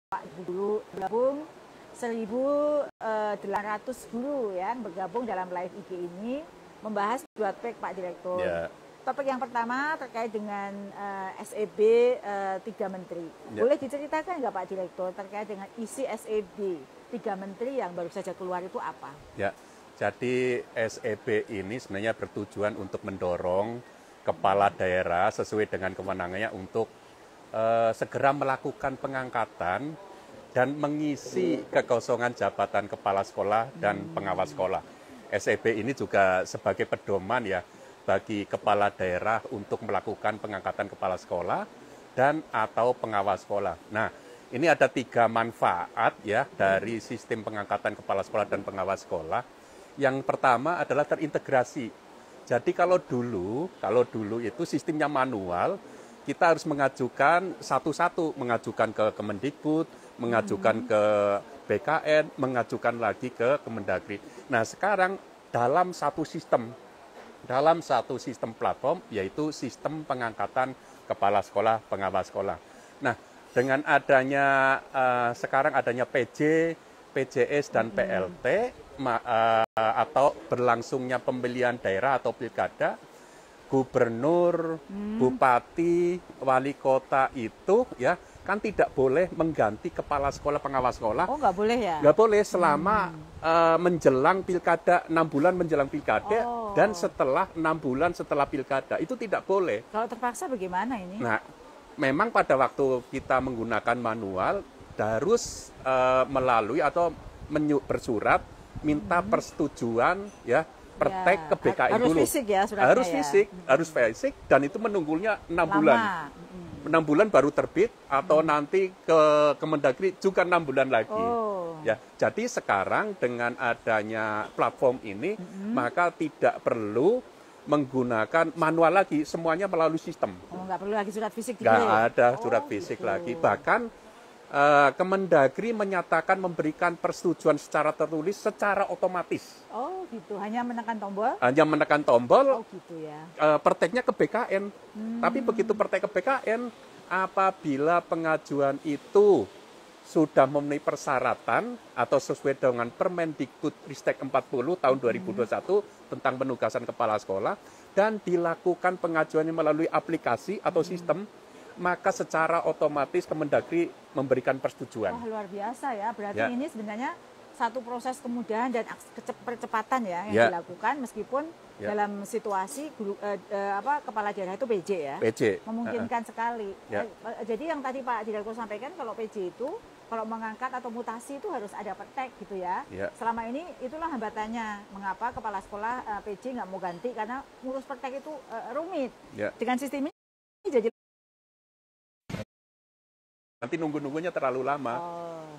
Pak guru bergabung 1.800 guru yang bergabung dalam live IG ini membahas dua topik Pak Direktur. Ya. Topik yang pertama terkait dengan SEB 3 Menteri. Ya. Boleh diceritakan nggak Pak Direktur terkait dengan isi SEB 3 Menteri yang baru saja keluar itu apa? Ya, jadi SEB ini sebenarnya bertujuan untuk mendorong kepala daerah sesuai dengan kewenangannya untuk segera melakukan pengangkatan dan mengisi kekosongan jabatan kepala sekolah dan pengawas sekolah. SEB ini juga sebagai pedoman ya bagi kepala daerah untuk melakukan pengangkatan kepala sekolah dan atau pengawas sekolah. Nah, ini ada 3 manfaat ya dari sistem pengangkatan kepala sekolah dan pengawas sekolah. Yang pertama adalah terintegrasi. Jadi kalau dulu itu sistemnya manual, kita harus mengajukan satu-satu, mengajukan ke Kemendikbud, mengajukan ke BKN, mengajukan lagi ke Kemendagri. Nah, sekarang dalam satu sistem platform, yaitu sistem pengangkatan kepala sekolah, pengawas sekolah. Nah, dengan adanya sekarang adanya PJ, PJS, dan PLT, atau berlangsungnya pemilihan daerah atau pilkada, gubernur, bupati, wali kota itu ya kan tidak boleh mengganti kepala sekolah, pengawas sekolah. Oh, nggak boleh ya? Nggak boleh selama menjelang pilkada, 6 bulan menjelang pilkada, dan setelah 6 bulan setelah pilkada. Itu tidak boleh. Kalau terpaksa bagaimana ini? Nah, memang pada waktu kita menggunakan manual, harus melalui atau bersurat, minta persetujuan ya, pertek ke BKN harus dulu. Fisik ya suratnya. Harus fisik, dan itu menunggunya 6 bulan. 6 bulan baru terbit, atau nanti ke Kemendagri juga 6 bulan lagi. Ya, jadi sekarang dengan adanya platform ini, maka tidak perlu menggunakan manual lagi, semuanya melalui sistem. Nggak perlu lagi surat fisik. Nggak ada surat fisik lagi. Bahkan Kemendagri menyatakan memberikan persetujuan secara tertulis secara otomatis. Oh gitu, hanya menekan tombol? Hanya menekan tombol, oh gitu ya. Perteknya ke BKN. Tapi begitu pertek ke BKN, apabila pengajuan itu sudah memenuhi persyaratan atau sesuai dengan Permendikbud Ristek 40 tahun 2021 tentang penugasan kepala sekolah, dan dilakukan pengajuannya melalui aplikasi atau sistem, maka secara otomatis Kemendagri memberikan persetujuan. Wah, luar biasa ya. Berarti ini sebenarnya satu proses kemudahan dan percepatan ya yang dilakukan meskipun dalam situasi kepala daerah itu PJ ya. PJ. Memungkinkan sekali. Jadi yang tadi Pak Direktur sampaikan, kalau PJ itu kalau mengangkat atau mutasi itu harus ada pertek gitu ya. Selama ini itulah hambatannya. Mengapa kepala sekolah PJ nggak mau ganti, karena ngurus pertek itu rumit. Dengan sistem ini jadi nanti nunggu-nunggunya terlalu lama.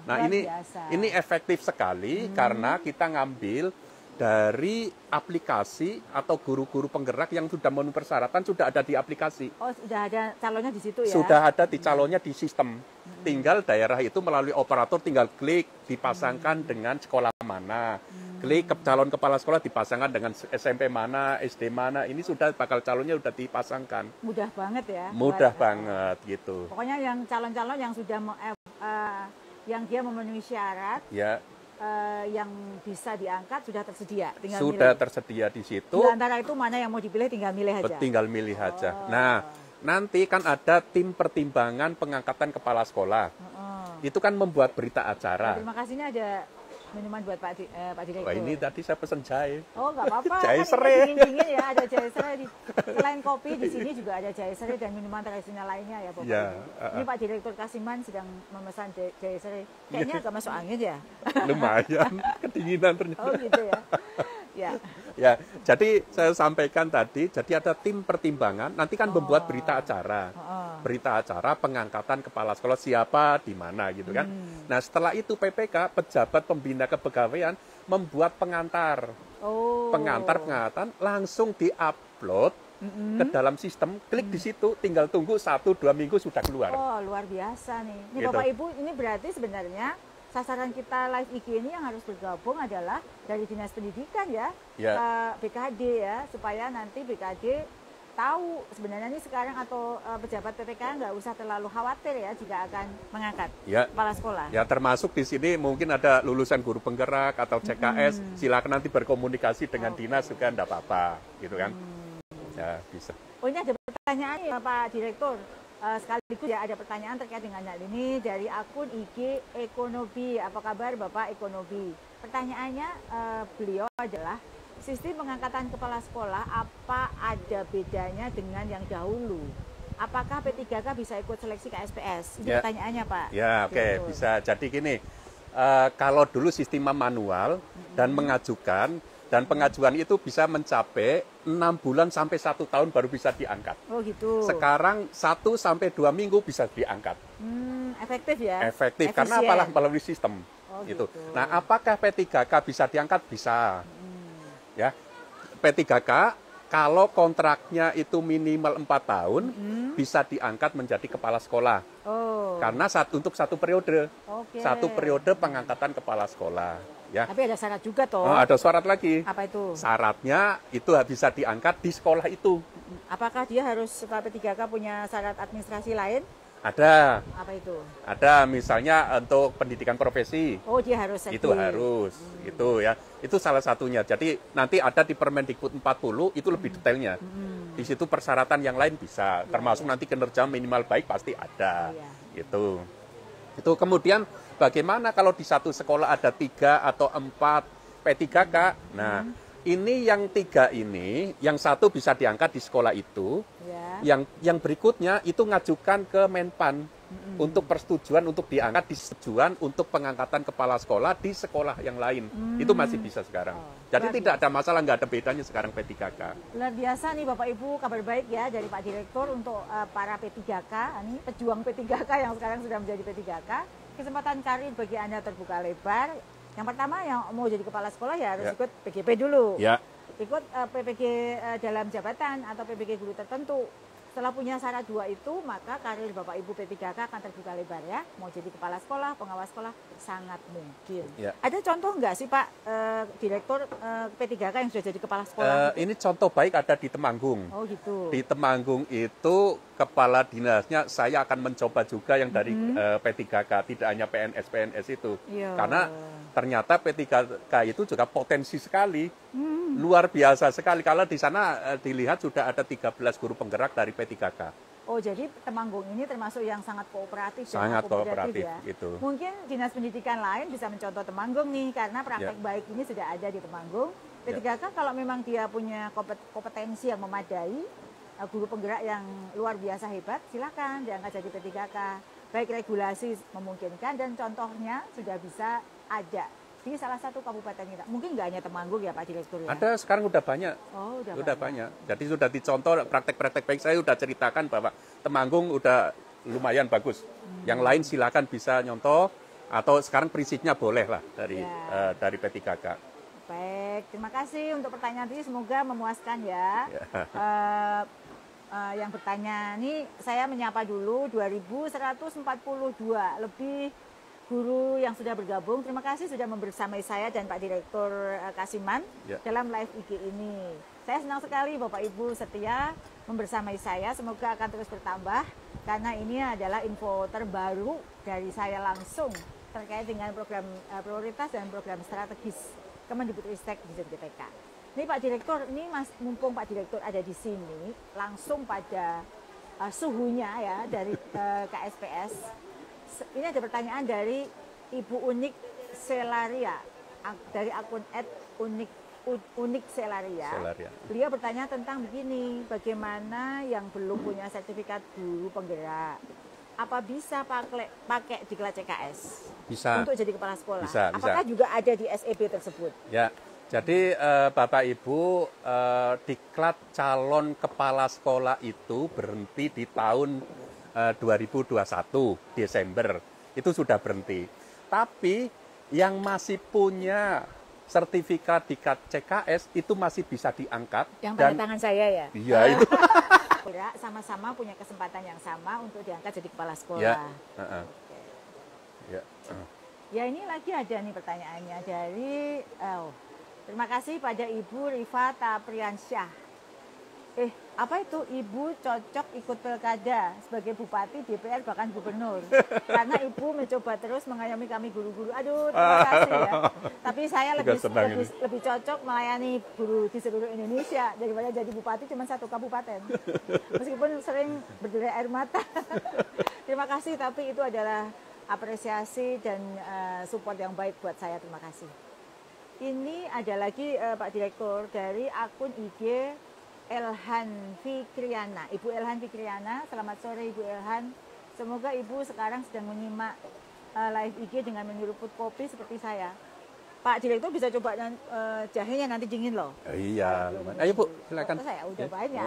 Nah, ini efektif sekali karena kita ngambil dari aplikasi atau guru-guru penggerak yang sudah memenuhi persyaratan, sudah ada di aplikasi. Oh, sudah ada calonnya di situ ya? Sudah ada di calonnya di sistem. Tinggal daerah itu melalui operator tinggal klik, dipasangkan dengan sekolah mana. Klik ke calon kepala sekolah dipasangkan dengan SMP mana, SD mana. Ini sudah bakal calonnya sudah dipasangkan. Mudah banget ya? Mudah banget gitu. Pokoknya yang calon-calon yang sudah yang dia memenuhi syarat, yang bisa diangkat sudah tersedia. Sudah tersedia di situ. Di antara itu mana yang mau dipilih tinggal milih aja. Tinggal milih aja. Nah, nanti kan ada tim pertimbangan pengangkatan kepala sekolah. Itu kan membuat berita acara. Terima kasih, ini ada minuman buat Pak Direktur. Wah, ini tadi saya pesen jahe. Oh, nggak apa-apa. Jahe kan serai. Dingin-dingin ya, ada jahe serai. Selain kopi, di sini juga ada jahe serai dan minuman tradisional lainnya ya, pokoknya. Ini Pak Direktur Kasiman sedang memesan jahe serai. Kayaknya agak masuk angin ya. Lumayan, kedinginan ternyata. Oh, gitu ya. Ya, jadi saya sampaikan tadi, jadi ada tim pertimbangan, nanti kan membuat berita acara. Berita acara pengangkatan kepala sekolah siapa, di mana gitu kan. Nah, setelah itu PPK, pejabat pembina kepegawaian, membuat pengantar. Pengantar langsung di-upload ke dalam sistem, klik di situ, tinggal tunggu 1-2 minggu sudah keluar. Oh, luar biasa nih. Ini gitu. Bapak Ibu, ini berarti sebenarnya sasaran kita live IG ini yang harus bergabung adalah dari Dinas Pendidikan ya, BKD ya, supaya nanti BKD tahu sebenarnya ini sekarang atau pejabat PPK nggak usah terlalu khawatir ya jika akan mengangkat kepala sekolah. Ya, termasuk di sini mungkin ada lulusan guru penggerak atau CKS, silakan nanti berkomunikasi dengan dinas juga enggak apa-apa, gitu kan. Ya, bisa. Oh, ini ada pertanyaan ya Pak Direktur. Sekaligus ya ada pertanyaan terkait dengan hal ini dari akun IG Ekonobi. Apa kabar Bapak Ekonobi? Pertanyaannya beliau adalah sistem pengangkatan kepala sekolah apa ada bedanya dengan yang dahulu? Apakah P3K bisa ikut seleksi KSPS? Ini pertanyaannya Pak. Ya, oke, bisa. Jadi gini, kalau dulu sistem manual dan mengajukan, dan pengajuan itu bisa mencapai 6 bulan sampai 1 tahun baru bisa diangkat. Oh gitu. Sekarang 1 sampai 2 minggu bisa diangkat. Efektif ya? Efektif, karena apalah melalui sistem. Gitu. Nah, apakah P3K bisa diangkat? Bisa. Ya, P3K kalau kontraknya itu minimal 4 tahun bisa diangkat menjadi kepala sekolah. Karena untuk 1 periode. 1 periode pengangkatan kepala sekolah. Ya. Tapi ada syarat juga toh. Ada syarat lagi. Apa itu? Syaratnya itu bisa diangkat di sekolah itu. Apakah dia harus P3K punya syarat administrasi lain? Ada. Apa itu? Ada, misalnya untuk pendidikan profesi. Oh, dia harus. Itu harus, itu ya. Itu salah satunya. Jadi nanti ada di Permendikbud 40 itu lebih detailnya. Di situ persyaratan yang lain bisa, termasuk nanti kinerja minimal baik pasti ada. Gitu. Itu kemudian bagaimana kalau di satu sekolah ada 3 atau 4 P3K? Nah, ini yang 3 ini, yang 1 bisa diangkat di sekolah itu. Yang berikutnya itu ngajukan ke Menpan untuk persetujuan untuk diangkat di setujuan untuk pengangkatan kepala sekolah di sekolah yang lain. Itu masih bisa sekarang. Jadi tidak ada masalah, nggak ada bedanya sekarang P3K. Luar biasa nih Bapak Ibu, kabar baik ya dari Pak Direktur untuk para P3K, ini pejuang P3K yang sekarang sudah menjadi P3K. Kesempatan karir bagi Anda terbuka lebar. Yang pertama yang mau jadi kepala sekolah ya harus ikut PGP dulu. Ikut PPG dalam jabatan atau PPG guru tertentu. Setelah punya syarat 2 itu, maka karir Bapak Ibu P3K akan terbuka lebar ya. Mau jadi kepala sekolah, pengawas sekolah, sangat mungkin. Ada contoh nggak sih Pak Direktur P3K yang sudah jadi kepala sekolah? Ini contoh baik ada di Temanggung. Oh gitu. Di Temanggung itu kepala dinasnya saya akan mencoba juga yang dari P3K, tidak hanya PNS itu. Karena ternyata P3K itu juga potensi sekali. Luar biasa sekali. Kalau di sana dilihat sudah ada 13 guru penggerak dari P3K. Oh, jadi Temanggung ini termasuk yang sangat kooperatif. Sangat kooperatif ya. Gitu. Mungkin dinas pendidikan lain bisa mencontoh Temanggung nih, karena praktek baik ini sudah ada di Temanggung. P3K kalau memang dia punya kompetensi yang memadai, guru penggerak yang luar biasa hebat, silakan diangkat jadi P3K. Baik regulasi memungkinkan dan contohnya sudah bisa ada di salah satu kabupaten kita. Mungkin nggak hanya Temanggung ya Pak Direktur ya? Ada, sekarang udah banyak. Oh, udah banyak. Jadi sudah dicontoh praktek-praktek baik. Saya sudah ceritakan bahwa Temanggung udah lumayan bagus. Yang lain silakan bisa nyontoh atau sekarang prinsipnya boleh lah dari P3K. Baik, terima kasih untuk pertanyaan ini, semoga memuaskan ya. Yang bertanya ini saya menyapa dulu 2142 lebih guru yang sudah bergabung. Terima kasih sudah membersamai saya dan Pak Direktur Kasiman dalam live IG ini. Saya senang sekali Bapak Ibu setia membersamai saya. Semoga akan terus bertambah karena ini adalah info terbaru dari saya langsung terkait dengan program prioritas dan program strategis Kemendikbudristek di PPK. Ini Pak Direktur, ini mumpung Pak Direktur ada di sini, langsung pada suhunya ya dari KSPS. Ini ada pertanyaan dari Ibu Unik Selaria dari akun @unik Selaria. Beliau bertanya tentang begini, bagaimana yang belum punya sertifikat guru penggerak, apa bisa pakai diklat CKS? Bisa. Untuk jadi kepala sekolah. Bisa. Apakah juga ada di SEB tersebut? Ya. Jadi Bapak Ibu, diklat calon kepala sekolah itu berhenti di tahun 2021 Desember. Itu sudah berhenti. Tapi yang masih punya sertifikat diklat CKS itu masih bisa diangkat. Yang pada tangan saya ya? Iya itu. Sama-sama punya kesempatan yang sama untuk diangkat jadi kepala sekolah. Ya ini lagi ada nih pertanyaannya dari terima kasih pada Ibu Rifata Priyansyah. Apa itu Ibu cocok ikut pilkada sebagai bupati, DPR, bahkan gubernur. Karena Ibu mencoba terus mengayomi kami guru-guru. Aduh, terima kasih ya. Tapi saya lebih cocok melayani guru di seluruh Indonesia daripada jadi bupati cuma satu kabupaten. Meskipun sering berderai air mata. Terima kasih, tapi itu adalah apresiasi dan support yang baik buat saya. Terima kasih. Ini ada lagi Pak Direktur dari akun IG Elhan Fikriana. Ibu Elhan Fikriana, selamat sore Ibu Elhan. Semoga Ibu sekarang sedang menyimak live IG dengan menyeruput kopi seperti saya. Pak Direktur bisa coba jahenya, nanti dingin loh. Iya. Ayo Bu, silakan. Saya udah banyak.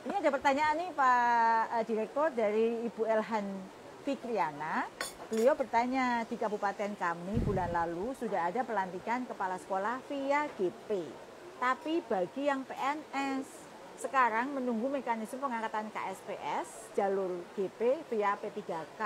Ini ada pertanyaan nih Pak Direktur dari Ibu Elhan Fikriana. Beliau bertanya, di kabupaten kami bulan lalu sudah ada pelantikan kepala sekolah via GP. Tapi bagi yang PNS, sekarang menunggu mekanisme pengangkatan KSPS jalur GP via P3K.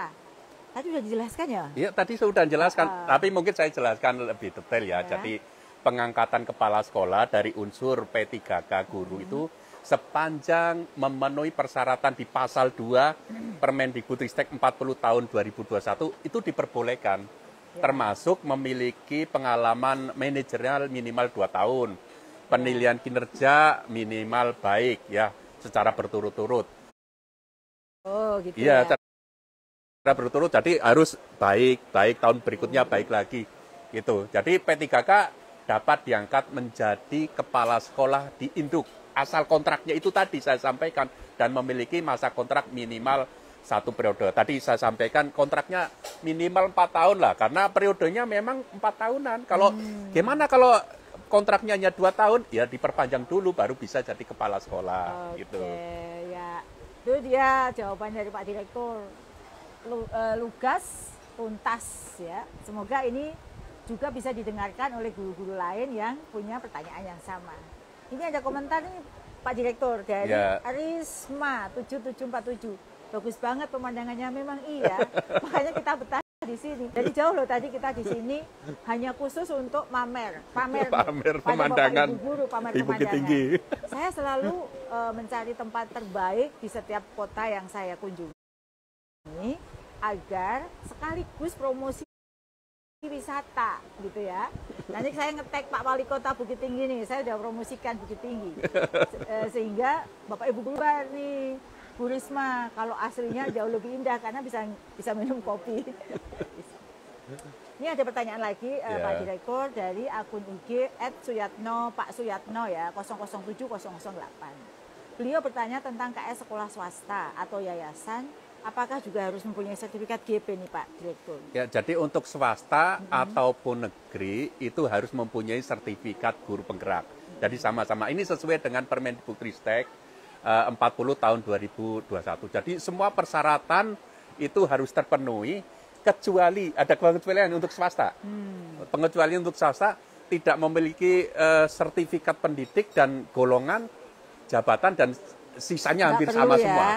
Tadi sudah dijelaskan ya? Iya, tadi sudah dijelaskan, tapi mungkin saya jelaskan lebih detail ya. Jadi pengangkatan kepala sekolah dari unsur P3K guru itu sepanjang memenuhi persyaratan di pasal 2 Permendikbudristek 40 tahun 2021 itu diperbolehkan. Termasuk memiliki pengalaman manajerial minimal 2 tahun. Penilaian kinerja minimal baik ya, secara berturut-turut. Oh, gitu ya. Secara berturut, jadi harus baik tahun berikutnya baik lagi gitu. Jadi P3K dapat diangkat menjadi kepala sekolah di induk. Asal kontraknya itu tadi saya sampaikan dan memiliki masa kontrak minimal 1 periode. Tadi saya sampaikan kontraknya minimal 4 tahun lah, karena periodenya memang 4 tahunan. Kalau gimana kalau kontraknya hanya 2 tahun, ya diperpanjang dulu baru bisa jadi kepala sekolah. Gitu. Ya, itu dia jawaban dari Pak Direktur. Lugas, tuntas ya. Semoga ini juga bisa didengarkan oleh guru-guru lain yang punya pertanyaan yang sama. Ini ada komentar nih Pak Direktur dari Arisma 7747. Bagus banget pemandangannya, memang iya. Makanya kita betah di sini. Dari jauh loh tadi kita di sini hanya khusus untuk pamer pemandangan Bapak Ibu guru, pamer di Bukit Tinggi. Saya selalu mencari tempat terbaik di setiap kota yang saya kunjungi agar sekaligus promosi wisata gitu ya. Nanti saya ngetek Pak Wali Kota Bukit Tinggi nih, saya udah promosikan Bukit Tinggi. Sehingga Bapak Ibu guru nih, Bu Risma, kalau aslinya jauh lebih indah karena bisa minum kopi. Ini ada pertanyaan lagi Pak Direktur dari akun IG @Suyatno, Pak Suyatno ya, 007008. Beliau bertanya tentang KS sekolah swasta atau yayasan, apakah juga harus mempunyai sertifikat GP nih Pak Direktur? Ya, jadi untuk swasta ataupun negeri itu harus mempunyai sertifikat guru penggerak. Jadi sama-sama ini sesuai dengan Permendikbudristek 40 tahun 2021. Jadi semua persyaratan itu harus terpenuhi, kecuali ada pengecualian untuk swasta. Pengecualian untuk swasta tidak memiliki sertifikat pendidik dan golongan jabatan dan sisanya hampir sama ya semua.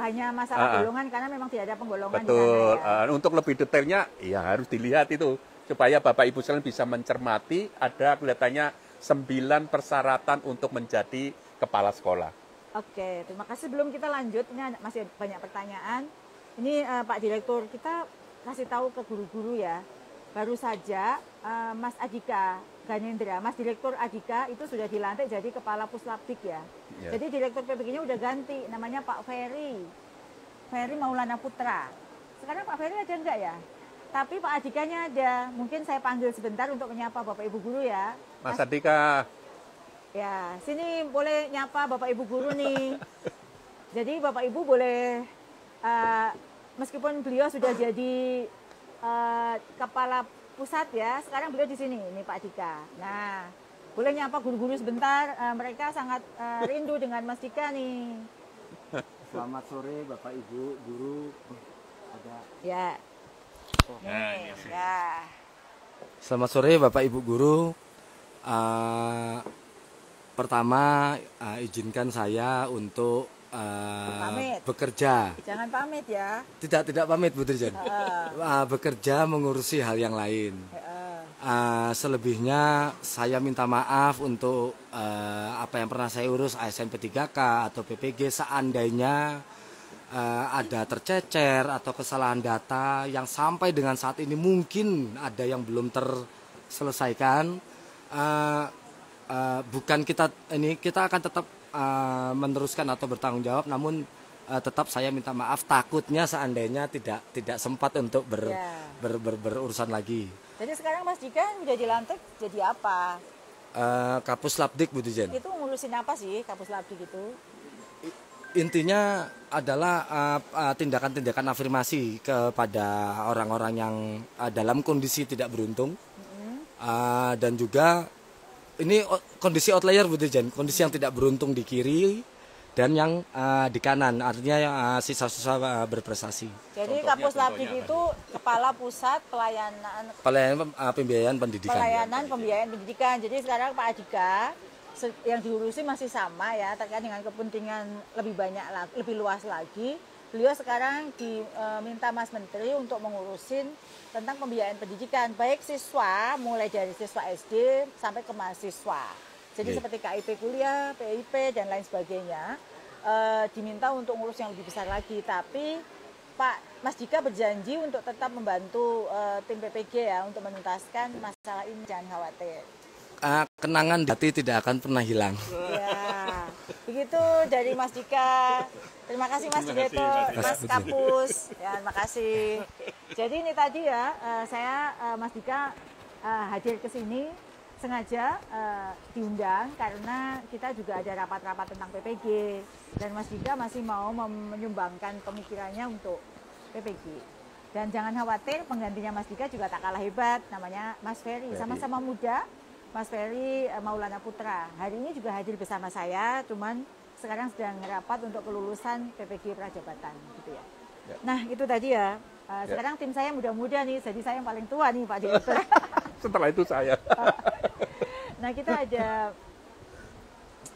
Hanya masalah golongan karena memang tidak ada penggolongan. Betul. Di sana, ya. Untuk lebih detailnya ya harus dilihat itu supaya Bapak Ibu sekalian bisa mencermati. Ada kelihatannya 9 persyaratan untuk menjadi kepala sekolah. Oke, terima kasih. Sebelum kita lanjut, ini masih banyak pertanyaan. Ini Pak Direktur, kita kasih tahu ke guru-guru ya. Baru saja Mas Adhika Ganendra, Mas Direktur Adhika itu sudah dilantik jadi Kepala Puslapdik ya. Jadi Direktur PPG-nya udah ganti, namanya Pak Ferry Maulana Putra. Sekarang Pak Ferry ada enggak ya? Tapi Pak Adhikanya ada. Mungkin saya panggil sebentar untuk menyapa Bapak Ibu guru ya. Mas Adhika. Ya, sini boleh nyapa Bapak Ibu guru nih. Jadi Bapak Ibu boleh, meskipun beliau sudah jadi kepala pusat ya, sekarang beliau di sini, ini Pak Dika. Nah, boleh nyapa guru-guru sebentar, mereka sangat rindu dengan Mas Dika nih. Selamat sore Bapak Ibu guru. Ada. Ya. Nih, ya. Selamat sore Bapak Ibu guru. Pertama izinkan saya untuk bekerja. Jangan pamit ya. Tidak pamit Bu Dirjen. Bekerja mengurusi hal yang lain. Selebihnya saya minta maaf untuk apa yang pernah saya urus ASN P3K atau PPG seandainya ada tercecer atau kesalahan data yang sampai dengan saat ini mungkin ada yang belum terselesaikan. Bukan kita akan tetap meneruskan atau bertanggung jawab, namun tetap saya minta maaf takutnya seandainya tidak sempat untuk berurusan lagi. Jadi sekarang Mas Dika udah dilantik jadi apa? Kapus Labdik Bu Dijen. Itu ngurusin apa sih Kapus Labdik itu? Intinya adalah tindakan-tindakan afirmasi kepada orang-orang yang dalam kondisi tidak beruntung. Dan juga ini kondisi outlier Bu Dijen, kondisi yang tidak beruntung di kiri dan yang di kanan, artinya siswa-siswa berprestasi. Jadi Kapus Labdik itu Kepala Pusat Pelayanan Pembiayaan Pendidikan. Pelayanan Pembiayaan Pendidikan. Jadi sekarang Pak Dika yang diurusi masih sama ya, terkait dengan kepentingan lebih banyak, lebih luas lagi. Beliau sekarang diminta Mas Menteri untuk mengurusin tentang pembiayaan pendidikan, baik siswa, mulai dari siswa SD sampai ke mahasiswa. Jadi seperti KIP kuliah, PIP, dan lain sebagainya, diminta untuk ngurus yang lebih besar lagi. Tapi Pak Mas Dika berjanji untuk tetap membantu tim PPG ya, untuk menuntaskan masalah ini, jangan khawatir. Kenangan di hati tidak akan pernah hilang. Ya, begitu dari Mas Dika. Terima kasih Mas Direktur, Mas Kapus. Ya, terima kasih. Jadi ini tadi ya, saya Mas Dika hadir ke sini sengaja diundang karena kita juga ada rapat-rapat tentang PPG dan Mas Dika masih mau menyumbangkan pemikirannya untuk PPG. Dan jangan khawatir, penggantinya Mas Dika juga tak kalah hebat, namanya Mas Ferry, sama-sama muda. Mas Ferry Maulana Putra hari ini juga hadir bersama saya, cuman sekarang sedang rapat untuk kelulusan PPG Prajabatan gitu ya. Nah itu tadi ya. Sekarang tim saya muda-muda nih, jadi saya yang paling tua nih Pak Direktur. Setelah itu saya. Nah kita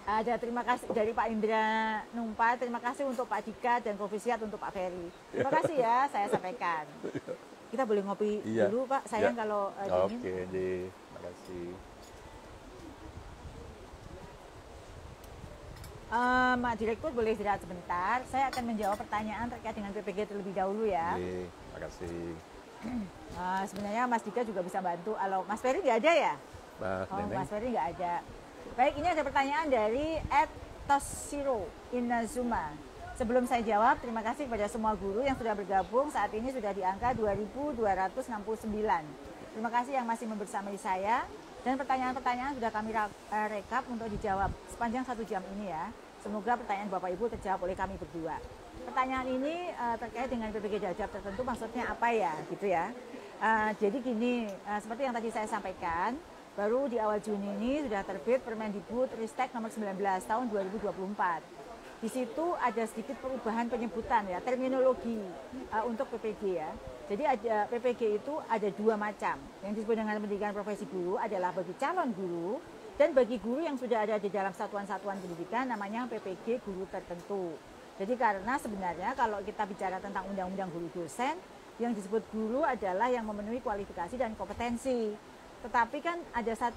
ada terima kasih dari Pak Indra Numpa, terima kasih untuk Pak Dika dan Profisiat untuk Pak Ferry. Terima kasih ya, saya sampaikan. Kita boleh ngopi dulu Pak, sayang kalau dingin. Oke, terima kasih. Pak Direktur boleh istirahat sebentar. Saya akan menjawab pertanyaan terkait dengan PPG terlebih dahulu ya. Terima kasih. Sebenarnya Mas Dika juga bisa bantu. Kalau Mas Ferry nggak ada ya? Mas Ferry nggak ada. Baik, ini ada pertanyaan dari @Toshiro Inazuma. Sebelum saya jawab, terima kasih kepada semua guru yang sudah bergabung. Saat ini sudah di angka 2.269. Terima kasih yang masih membersamai saya. Dan pertanyaan-pertanyaan sudah kami rekap untuk dijawab sepanjang 1 jam ini ya. Semoga pertanyaan Bapak Ibu terjawab oleh kami berdua. Pertanyaan ini terkait dengan PPG Dadap tertentu maksudnya apa ya gitu ya. Jadi gini, seperti yang tadi saya sampaikan, baru di awal Juni ini sudah terbit Permendikbud Ristek nomor 19 tahun 2024. Di situ ada sedikit perubahan penyebutan ya, terminologi untuk PPG ya. Jadi ada PPG itu ada 2 macam. Yang disebut dengan pendidikan profesi guru adalah bagi calon guru dan bagi guru yang sudah ada di dalam satuan-satuan pendidikan namanya PPG guru tertentu. Jadi karena sebenarnya kalau kita bicara tentang undang-undang guru dosen, yang disebut guru adalah yang memenuhi kualifikasi dan kompetensi. Tetapi kan ada 1,3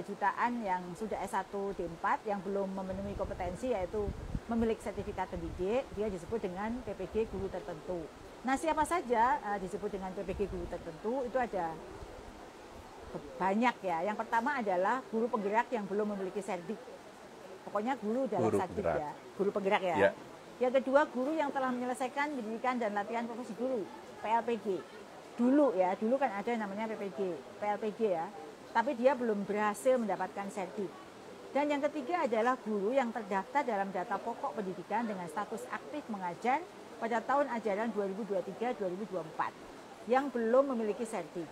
jutaan yang sudah S1 D4 yang belum memenuhi kompetensi, yaitu memiliki sertifikat pendidik, dia disebut dengan PPG guru tertentu. Nah siapa saja disebut dengan PPG guru tertentu itu ada banyak ya. Yang pertama adalah guru penggerak yang belum memiliki serdik. Pokoknya guru dalam serdik ya, guru penggerak ya. Yang kedua guru yang telah menyelesaikan pendidikan dan latihan profesi guru, PLPG. Dulu ya, dulu kan ada namanya PLPG ya. Tapi dia belum berhasil mendapatkan serdik. Dan yang ketiga adalah guru yang terdaftar dalam data pokok pendidikan dengan status aktif mengajar pada tahun ajaran 2023-2024 yang belum memiliki sertik.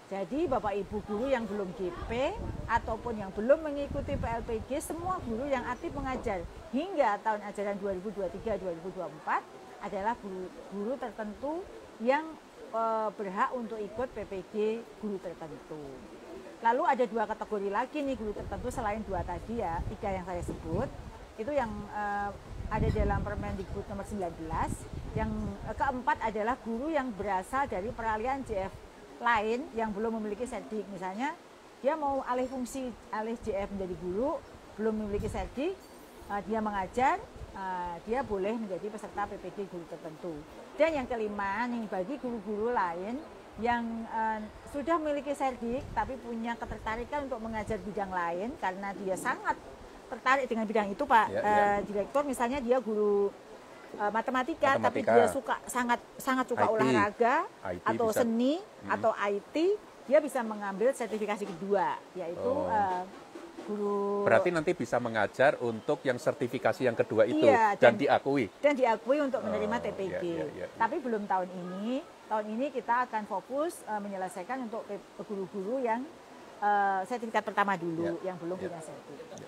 Jadi Bapak Ibu guru yang belum GP ataupun yang belum mengikuti PLPG, semua guru yang aktif mengajar hingga tahun ajaran 2023-2024 adalah guru tertentu yang berhak untuk ikut PPG guru tertentu. Lalu ada 2 kategori lagi nih guru tertentu selain 2 tadi ya, 3 yang saya sebut. Itu yang ada dalam Permendikbud nomor 19. Yang keempat adalah guru yang berasal dari peralihan JF lain yang belum memiliki serdik. Misalnya dia mau alih fungsi, alih JF menjadi guru, belum memiliki serdik, dia mengajar, dia boleh menjadi peserta PPG guru tertentu. Dan yang kelima nih, bagi guru-guru lain yang sudah memiliki serdik tapi punya ketertarikan untuk mengajar bidang lain karena dia sangat tertarik dengan bidang itu, Pak Direktur. Misalnya dia guru matematika, tapi dia sangat suka IT, olahraga IT atau bisa, seni atau IT, dia bisa mengambil sertifikasi kedua, yaitu guru. Berarti nanti bisa mengajar untuk yang sertifikasi yang kedua itu, dan diakui. Dan diakui untuk menerima TPG. Tapi belum tahun ini. Tahun ini kita akan fokus menyelesaikan untuk guru-guru yang sertifikat pertama dulu, yang belum punya sertifikat.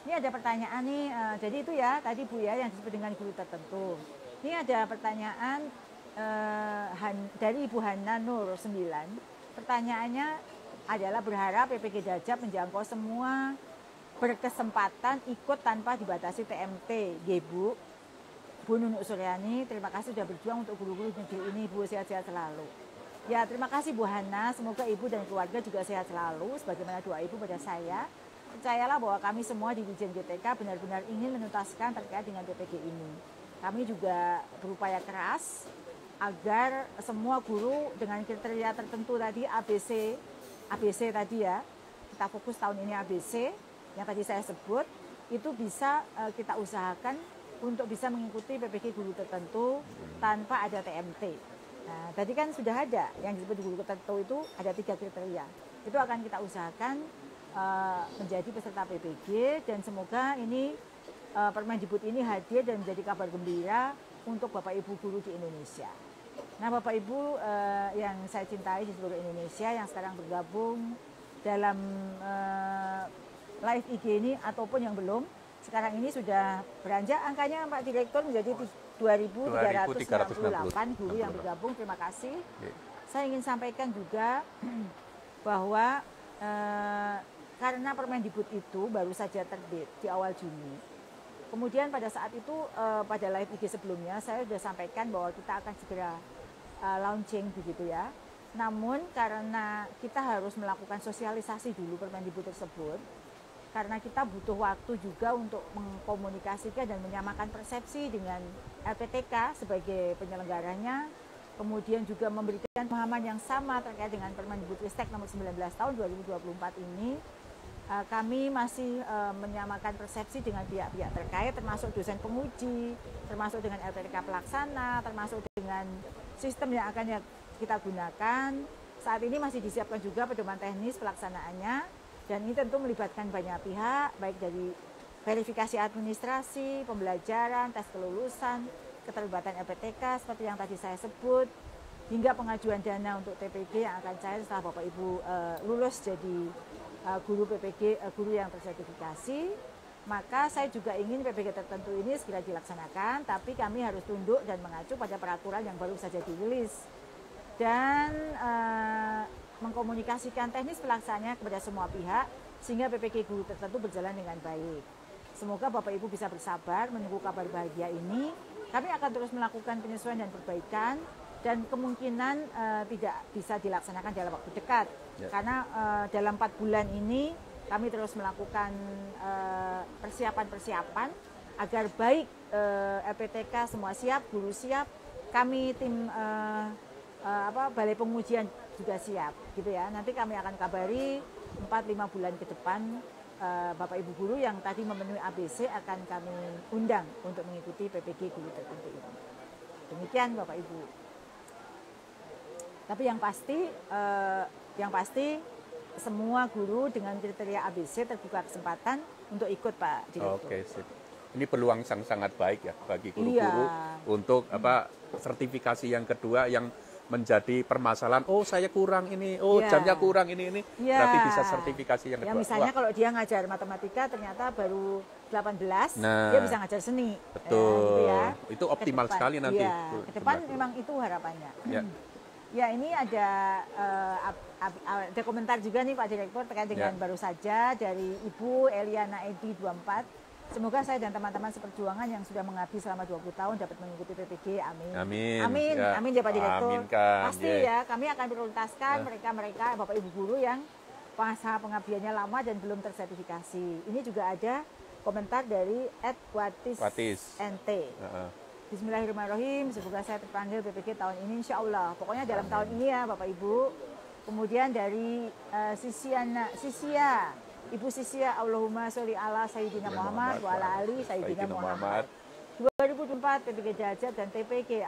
Ini ada pertanyaan nih, jadi itu ya tadi Bu ya yang disebut dengan guru tertentu. Ini ada pertanyaan dari Ibu Hana Nur 9. Pertanyaannya adalah berharap PPG Dajab menjangkau semua berkesempatan ikut tanpa dibatasi TMT. Bu Nunuk Suryani, terima kasih sudah berjuang untuk guru-guru negeri ini. Bu, sehat-sehat selalu. Ya, terima kasih Bu Hana, semoga Ibu dan keluarga juga sehat selalu, sebagaimana doa Ibu pada saya. Percayalah bahwa kami semua di Ditjen GTK benar-benar ingin menuntaskan terkait dengan PPG ini. Kami juga berupaya keras agar semua guru dengan kriteria tertentu tadi ABC tadi ya, kita fokus tahun ini ABC yang tadi saya sebut, itu bisa kita usahakan untuk bisa mengikuti PPG guru tertentu tanpa ada TMT. Nah, tadi kan sudah ada yang disebut guru tertentu itu ada 3 kriteria. Itu akan kita usahakan menjadi peserta PPG dan semoga ini Permendikbud ini hadir dan menjadi kabar gembira untuk Bapak Ibu guru di Indonesia. Nah, Bapak Ibu yang saya cintai di seluruh Indonesia yang sekarang bergabung dalam live IG ini ataupun yang belum, sekarang ini sudah beranjak angkanya Pak Direktur menjadi 2.368 guru yang bergabung. Terima kasih. Saya ingin sampaikan juga bahwa karena Permendikbud itu baru saja terbit di awal Juni. Kemudian pada saat itu pada live IG sebelumnya saya sudah sampaikan bahwa kita akan segera launching begitu ya. Namun karena kita harus melakukan sosialisasi dulu Permendikbud tersebut, karena kita butuh waktu juga untuk mengkomunikasikan dan menyamakan persepsi dengan LPTK sebagai penyelenggaranya, kemudian juga memberikan pemahaman yang sama terkait dengan Permendikbudristek nomor 19 tahun 2024 ini. Kami masih menyamakan persepsi dengan pihak-pihak terkait, termasuk dosen penguji, termasuk dengan LPTK pelaksana, termasuk dengan sistem yang akan kita gunakan. Saat ini masih disiapkan juga pedoman teknis pelaksanaannya, dan ini tentu melibatkan banyak pihak, baik dari verifikasi administrasi, pembelajaran, tes kelulusan, keterlibatan LPTK seperti yang tadi saya sebut, hingga pengajuan dana untuk TPG yang akan cair setelah Bapak Ibu lulus jadi guru PPG, guru yang tersertifikasi. Maka saya juga ingin PPG tertentu ini segera dilaksanakan, tapi kami harus tunduk dan mengacu pada peraturan yang baru saja dirilis dan mengkomunikasikan teknis pelaksananya kepada semua pihak sehingga PPG guru tertentu berjalan dengan baik. Semoga Bapak Ibu bisa bersabar menunggu kabar bahagia ini. Kami akan terus melakukan penyesuaian dan perbaikan dan kemungkinan tidak bisa dilaksanakan dalam waktu dekat. Karena dalam 4 bulan ini kami terus melakukan persiapan-persiapan agar baik LPTK semua siap, guru siap, kami tim balai pengujian juga siap, gitu ya. Nanti kami akan kabari 4-5 bulan ke depan Bapak Ibu guru yang tadi memenuhi ABC akan kami undang untuk mengikuti PPG guru tertentu ini. Demikian Bapak Ibu. Tapi yang pasti semua guru dengan kriteria ABC terbuka kesempatan untuk ikut Pak Direktur. Oke, sip. Ini peluang yang sangat baik ya bagi guru-guru untuk sertifikasi yang kedua yang menjadi permasalahan. Oh, saya kurang ini. Oh, jamnya kurang ini. Berarti bisa sertifikasi yang kedua. Ya, misalnya kalau dia ngajar matematika ternyata baru 18, dia bisa ngajar seni. Betul. Gitu ya. Itu optimal sekali nanti. Ke depan memang itu harapannya. Ya, ini ada komentar juga nih Pak Direktur terkait dengan baru saja dari Ibu Eliana Edi 24. Semoga saya dan teman-teman seperjuangan yang sudah mengabdi selama 20 tahun dapat mengikuti PPG. Amin. Amin. Amin. Ya. Amin ya Pak Direktur. Amin, kan. Pasti ya, kami akan prioritaskan mereka-mereka Bapak Ibu guru yang masa pengabdiannya lama dan belum tersertifikasi. Ini juga ada komentar dari @watis NT. Bismillahirrahmanirrahim. Semoga saya terpanggil PPG tahun ini, insya Allah. Pokoknya dalam tahun ini ya Bapak Ibu. Kemudian dari Sisia. Ibu Sisia, Allahumma sholli ala Sayyidina Muhammad wa ala ali Sayyidina Muhammad. 2024 PPG Jajab dan TPG.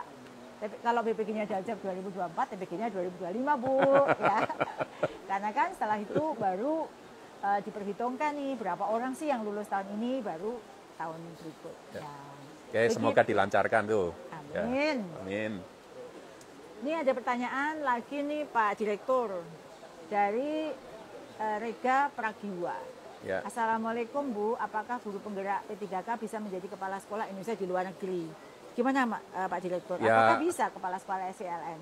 Kalau PPG-nya Jajab 2024, TPG-nya 2025 Bu. Ya. Karena kan setelah itu baru diperhitungkan nih berapa orang sih yang lulus tahun ini baru tahun berikut. Ya. Oke, semoga dilancarkan tuh. Amin. Ya. Amin. Ini ada pertanyaan lagi nih Pak Direktur dari Rega Pragiwa. Ya. Assalamualaikum Bu, apakah guru penggerak P3K bisa menjadi kepala sekolah Indonesia di luar negeri? Gimana Pak Direktur? Ya. Apakah bisa kepala sekolah SELN?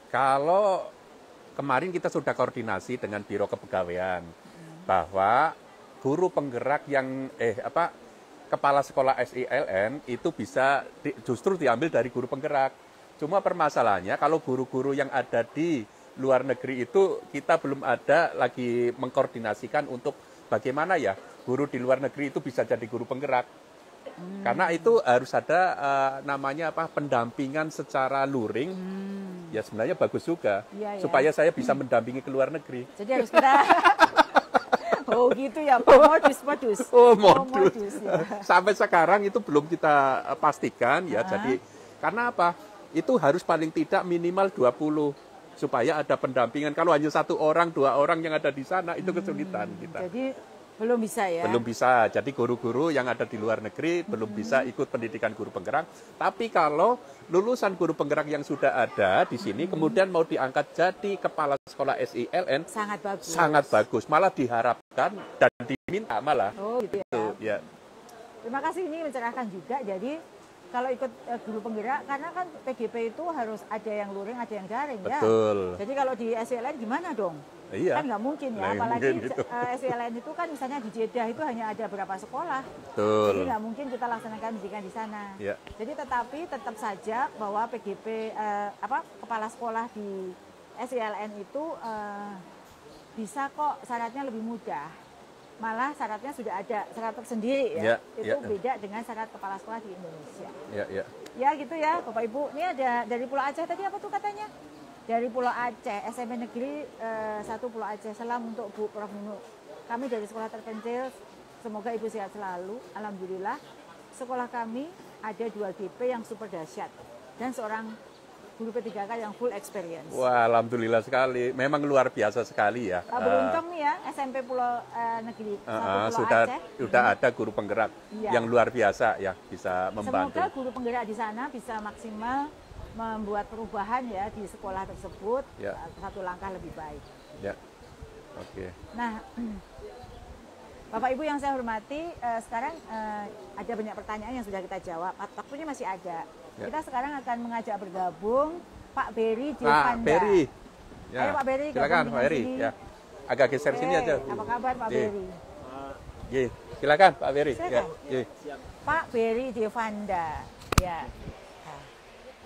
Kalau kemarin kita sudah koordinasi dengan Biro Kepegawaian bahwa guru penggerak yang kepala sekolah SELN itu bisa justru diambil dari guru penggerak. Cuma permasalahannya kalau guru-guru yang ada di luar negeri itu kita belum ada lagi mengkoordinasikan untuk bagaimana ya guru di luar negeri itu bisa jadi guru penggerak. Karena itu harus ada namanya pendampingan secara luring. Ya sebenarnya bagus juga supaya saya bisa mendampingi ke luar negeri. Jadi harus kita oh gitu ya, modus. Oh modus. Ya. Sampai sekarang itu belum kita pastikan ya. Jadi karena apa? Itu harus paling tidak minimal 20 supaya ada pendampingan. Kalau hanya 1 orang, 2 orang yang ada di sana itu kesulitan kita. Jadi belum bisa ya? Belum bisa. Jadi guru-guru yang ada di luar negeri belum bisa ikut pendidikan guru penggerak. Tapi kalau lulusan guru penggerak yang sudah ada di sini kemudian mau diangkat jadi kepala sekolah SELN, sangat bagus. Sangat bagus. Malah diharapkan dan diminta malah. Oh gitu ya. Itu, ya. Terima kasih, ini mencerahkan juga. Jadi kalau ikut guru penggerak, karena kan PGP itu harus ada yang luring, ada yang daring ya. Betul. Jadi kalau di SELN gimana dong? Iya. Kan nggak mungkin ya, apalagi SELN itu kan misalnya di Jeddah itu hanya ada berapa sekolah. Betul. Jadi nggak mungkin kita laksanakan pendidikan di sana. Iya. Jadi tetap saja bahwa PGP kepala sekolah di SELN itu bisa kok, syaratnya lebih mudah. Malah syaratnya sudah ada syarat tersendiri ya. Itu beda dengan syarat kepala sekolah di Indonesia. Ya gitu ya Bapak Ibu. Ini ada dari Pulau Aceh tadi apa tuh katanya? Dari Pulau Aceh, SMP Negeri 1 Pulau Aceh. Salam untuk Bu Prof Nunu. Kami dari sekolah terpencil, semoga Ibu sehat selalu. Alhamdulillah sekolah kami ada 2 GP yang super dahsyat dan seorang guru P3K yang full experience. Wah, alhamdulillah sekali. Memang luar biasa sekali ya. Beruntung nih ya, SMP Pulau Negeri 1 Pulau sudah Aceh. Sudah ada guru penggerak yang luar biasa ya, bisa membantu. Semoga guru penggerak di sana bisa maksimal membuat perubahan ya di sekolah tersebut, satu langkah lebih baik. Ya, oke. Nah, Bapak Ibu yang saya hormati, sekarang ada banyak pertanyaan yang sudah kita jawab. Waktunya masih ada. Kita sekarang akan mengajak bergabung Pak Beri Devanda. Pak Beri. Ya. Ayo Pak Beri, silakan Pak Beri. Ya. Agak geser sini aja. Apa kabar Pak Beri? Silakan Pak Beri. Silakan. Pak Beri Devanda. Ya.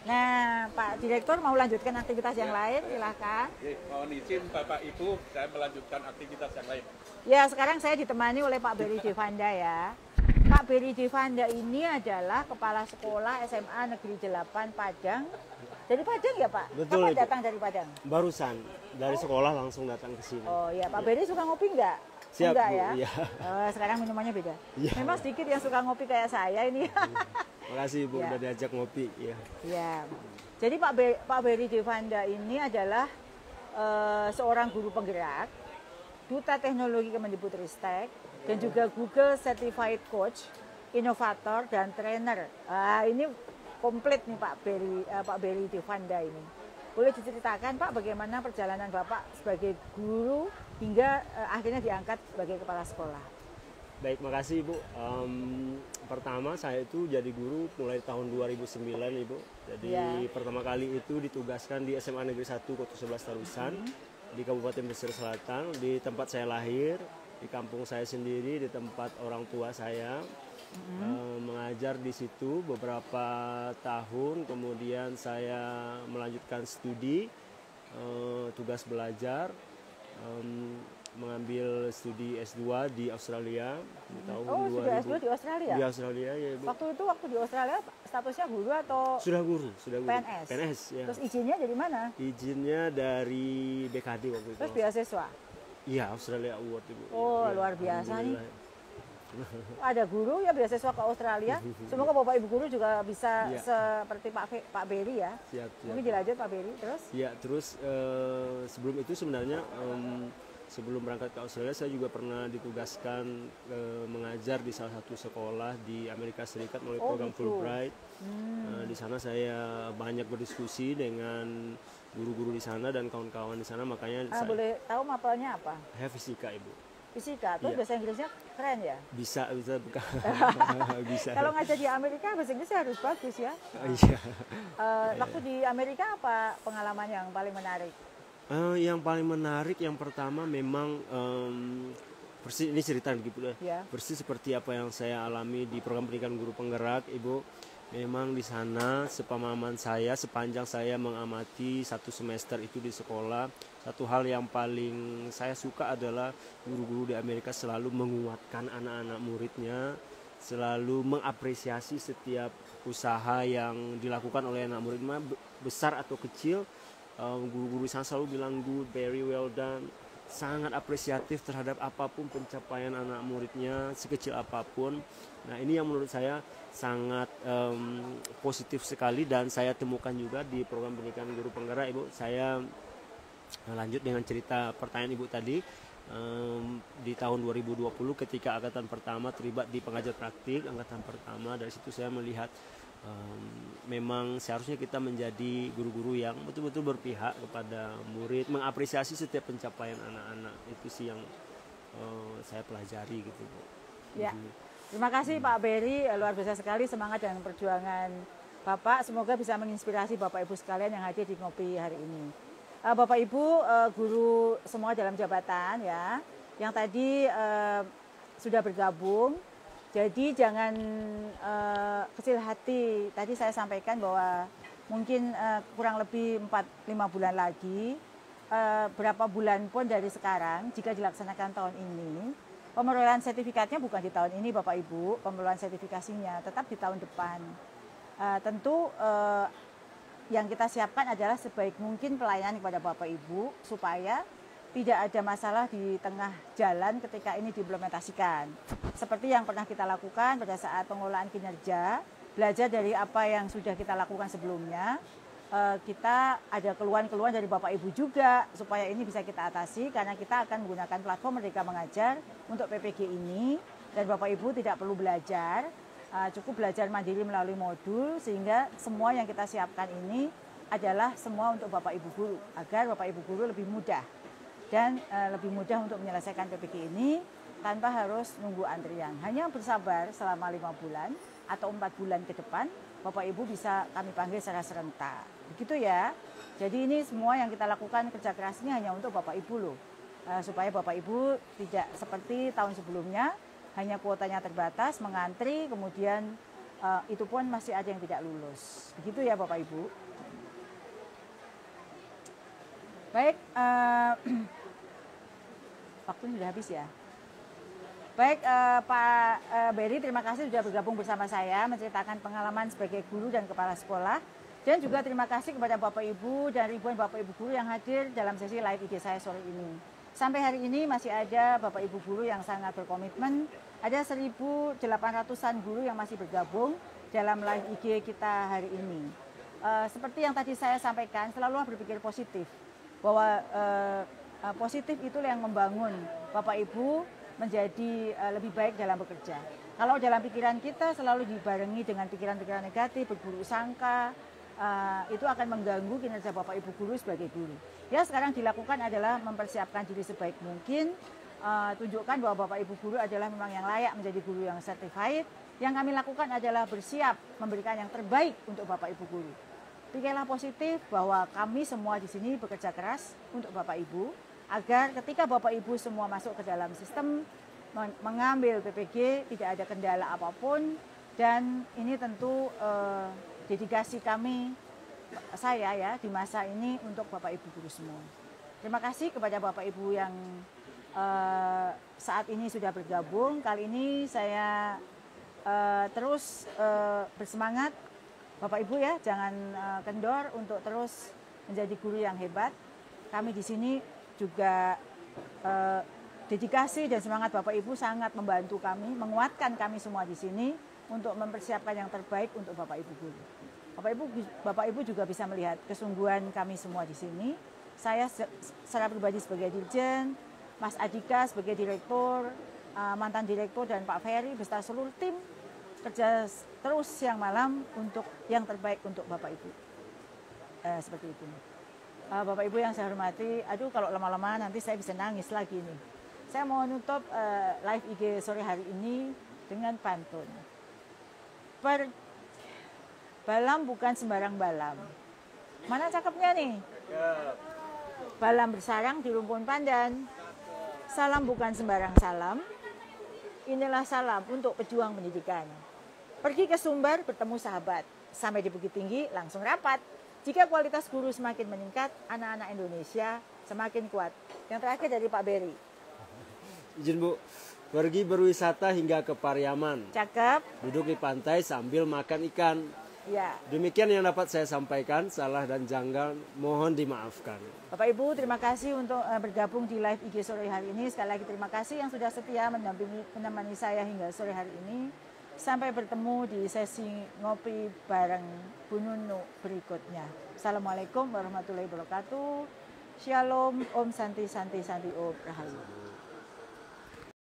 Nah, Pak Direktur mau lanjutkan aktivitas yang lain, silakan. Mohon izin Bapak Ibu, saya melanjutkan aktivitas yang lain. Ya, sekarang saya ditemani oleh Pak Beri Devanda ya. Pak Beri Devanda ini adalah Kepala Sekolah SMA Negeri 8 Padang. Dari Padang ya Pak? Betul. Kapan datang dari Padang? Barusan, dari sekolah langsung datang ke sini. Oh ya, Pak Beri suka ngopi nggak? Siap, enggak Bu, ya? iya. Sekarang minumannya beda. Ya. Memang sedikit yang suka ngopi kayak saya ini. Makasih Bu, ya. udah diajak ngopi. Ya. Ya. Jadi Pak Beri Devanda ini adalah seorang guru penggerak, Duta Teknologi Kemendikbudristek, dan juga Google Certified Coach, inovator dan trainer. Ini komplit nih Pak Beri Devanda ini. Boleh diceritakan Pak bagaimana perjalanan Bapak sebagai guru hingga akhirnya diangkat sebagai kepala sekolah? Baik, makasih Ibu. Pertama saya itu jadi guru mulai tahun 2009 Ibu. Jadi pertama kali itu ditugaskan di SMA Negeri 1 Kota 11 Tarusan di Kabupaten Pesisir Selatan, di tempat saya lahir, di kampung saya sendiri, di tempat orang tua saya. mengajar di situ beberapa tahun, kemudian saya melanjutkan studi, tugas belajar, mengambil studi S2 di Australia di tahun 2000. Sudah S2 di Australia? Di Australia, ya Ibu. Waktu di Australia statusnya guru atau? Sudah guru. PNS? PNS, ya. Terus izinnya dari mana? Izinnya dari BKD waktu itu. Terus beasiswa? Iya, Australia Award Ibu. Oh, ya, luar biasa nih. Ada guru ya beasiswa ke Australia. Semoga Bapak Ibu guru juga bisa seperti Pak Beri ya. Siap. Mungkin dilanjut Pak Beri terus? Ya, terus sebelum itu sebenarnya sebelum berangkat ke Australia saya juga pernah ditugaskan mengajar di salah satu sekolah di Amerika Serikat melalui program Fulbright. Di sana saya banyak berdiskusi dengan guru-guru di sana dan kawan-kawan di sana, makanya saya boleh tahu mapelnya apa? Fisika, Ibu. Fisika, terus bahasa Inggrisnya keren ya? Bisa bisa. Kalau ngajar di Amerika bahasa Inggrisnya harus bagus ya. Iya. Waktu di Amerika apa pengalaman yang paling menarik? Yang paling menarik yang pertama memang persis ini cerita gitu ya. Persis seperti apa yang saya alami di program pendidikan guru penggerak, Ibu. Memang di sana sepemahaman saya sepanjang saya mengamati satu semester itu di sekolah, satu hal yang paling saya suka adalah guru-guru di Amerika selalu menguatkan anak-anak muridnya, selalu mengapresiasi setiap usaha yang dilakukan oleh anak muridnya, besar atau kecil. Guru-guru di sana selalu bilang good, very well done, sangat apresiatif terhadap apapun pencapaian anak muridnya sekecil apapun. Nah, ini yang menurut saya sangat positif sekali dan saya temukan juga di program pendidikan guru penggerak, Ibu. Saya lanjut dengan cerita pertanyaan Ibu tadi. Di tahun 2020 ketika angkatan pertama terlibat di pengajar praktik angkatan pertama, dari situ saya melihat memang seharusnya kita menjadi guru-guru yang betul-betul berpihak kepada murid, mengapresiasi setiap pencapaian anak-anak. Itu sih yang saya pelajari gitu. Ya. Terima kasih Pak Beri, luar biasa sekali semangat dan perjuangan Bapak. Semoga bisa menginspirasi Bapak Ibu sekalian yang hadir di Ngopi hari ini. Bapak Ibu guru semua dalam jabatan ya, yang tadi sudah bergabung. Jadi jangan kecil hati. Tadi saya sampaikan bahwa mungkin kurang lebih 4-5 bulan lagi, berapa bulan pun dari sekarang jika dilaksanakan tahun ini, pemerolehan sertifikatnya bukan di tahun ini Bapak Ibu, pemerolehan sertifikasinya tetap di tahun depan. Tentu yang kita siapkan adalah sebaik mungkin pelayanan kepada Bapak Ibu supaya tidak ada masalah di tengah jalan ketika ini diimplementasikan. Seperti yang pernah kita lakukan pada saat pengelolaan kinerja, belajar dari apa yang sudah kita lakukan sebelumnya, kita ada keluhan-keluhan dari Bapak Ibu juga supaya ini bisa kita atasi karena kita akan menggunakan platform Merdeka Mengajar untuk PPG ini dan Bapak Ibu tidak perlu belajar, cukup belajar mandiri melalui modul sehingga semua yang kita siapkan ini adalah semua untuk Bapak Ibu guru agar Bapak Ibu guru lebih mudah dan lebih mudah untuk menyelesaikan PPG ini tanpa harus nunggu antrian. Hanya bersabar selama 5 bulan atau 4 bulan ke depan, Bapak Ibu bisa kami panggil secara serentak. Begitu ya. Jadi ini semua yang kita lakukan kerja kerasnya hanya untuk Bapak Ibu loh. Supaya Bapak Ibu tidak seperti tahun sebelumnya, hanya kuotanya terbatas, mengantri, kemudian itu pun masih ada yang tidak lulus. Begitu ya Bapak Ibu. Baik, waktunya sudah habis ya. Baik, Pak Beri, terima kasih sudah bergabung bersama saya menceritakan pengalaman sebagai guru dan kepala sekolah. Dan juga terima kasih kepada Bapak Ibu dan ribuan Bapak Ibu guru yang hadir dalam sesi live IG saya sore ini. Sampai hari ini masih ada Bapak Ibu guru yang sangat berkomitmen. Ada 1.800-an guru yang masih bergabung dalam live IG kita hari ini. Seperti yang tadi saya sampaikan, selalu berpikir positif. Bahwa positif itulah yang membangun Bapak Ibu menjadi lebih baik dalam bekerja. Kalau dalam pikiran kita selalu dibarengi dengan pikiran-pikiran negatif, berburuk sangka, itu akan mengganggu kinerja Bapak Ibu guru sebagai guru. Ya, sekarang dilakukan adalah mempersiapkan diri sebaik mungkin, tunjukkan bahwa Bapak Ibu guru adalah memang yang layak menjadi guru yang certified. Yang kami lakukan adalah bersiap memberikan yang terbaik untuk Bapak Ibu guru. Pikirlah positif bahwa kami semua di sini bekerja keras untuk Bapak Ibu, agar ketika Bapak Ibu semua masuk ke dalam sistem mengambil PPG, tidak ada kendala apapun, dan ini tentu dedikasi kami, saya ya, di masa ini untuk Bapak Ibu guru semua. Terima kasih kepada Bapak Ibu yang saat ini sudah bergabung. Kali ini saya terus bersemangat, Bapak Ibu ya, jangan kendor untuk terus menjadi guru yang hebat. Kami di sini juga dedikasi dan semangat Bapak Ibu sangat membantu kami, menguatkan kami semua di sini untuk mempersiapkan yang terbaik untuk Bapak Ibu guru. Bapak Ibu juga bisa melihat kesungguhan kami semua di sini. Saya secara pribadi sebagai dirjen, Mas Adika sebagai direktur, mantan direktur, dan Pak Ferry beserta seluruh tim kerja terus siang malam untuk yang terbaik untuk Bapak Ibu. Seperti itu. Bapak Ibu yang saya hormati, aduh kalau lama-lama nanti saya bisa nangis lagi nih. Saya mau nutup live IG sore hari ini dengan pantun. Balam bukan sembarang balam. Mana cakepnya nih? Balam bersarang di rumpun pandan. Salam bukan sembarang salam. Inilah salam untuk pejuang pendidikan. Pergi ke Sumber bertemu sahabat. Sampai di Bukit Tinggi langsung rapat. Jika kualitas guru semakin meningkat, anak-anak Indonesia semakin kuat. Yang terakhir dari Pak Berry. Izin Bu, pergi berwisata hingga ke Pariaman. Cakep. Duduk di pantai sambil makan ikan. Ya. Demikian yang dapat saya sampaikan. Salah dan janggal mohon dimaafkan. Bapak Ibu, terima kasih untuk bergabung di live IG sore hari ini. Sekali lagi terima kasih yang sudah setia menemani saya hingga sore hari ini. Sampai bertemu di sesi ngopi bareng Bu Nunu berikutnya. Assalamualaikum warahmatullahi wabarakatuh. Shalom, Om Santi Santi Santi Om Rahayu.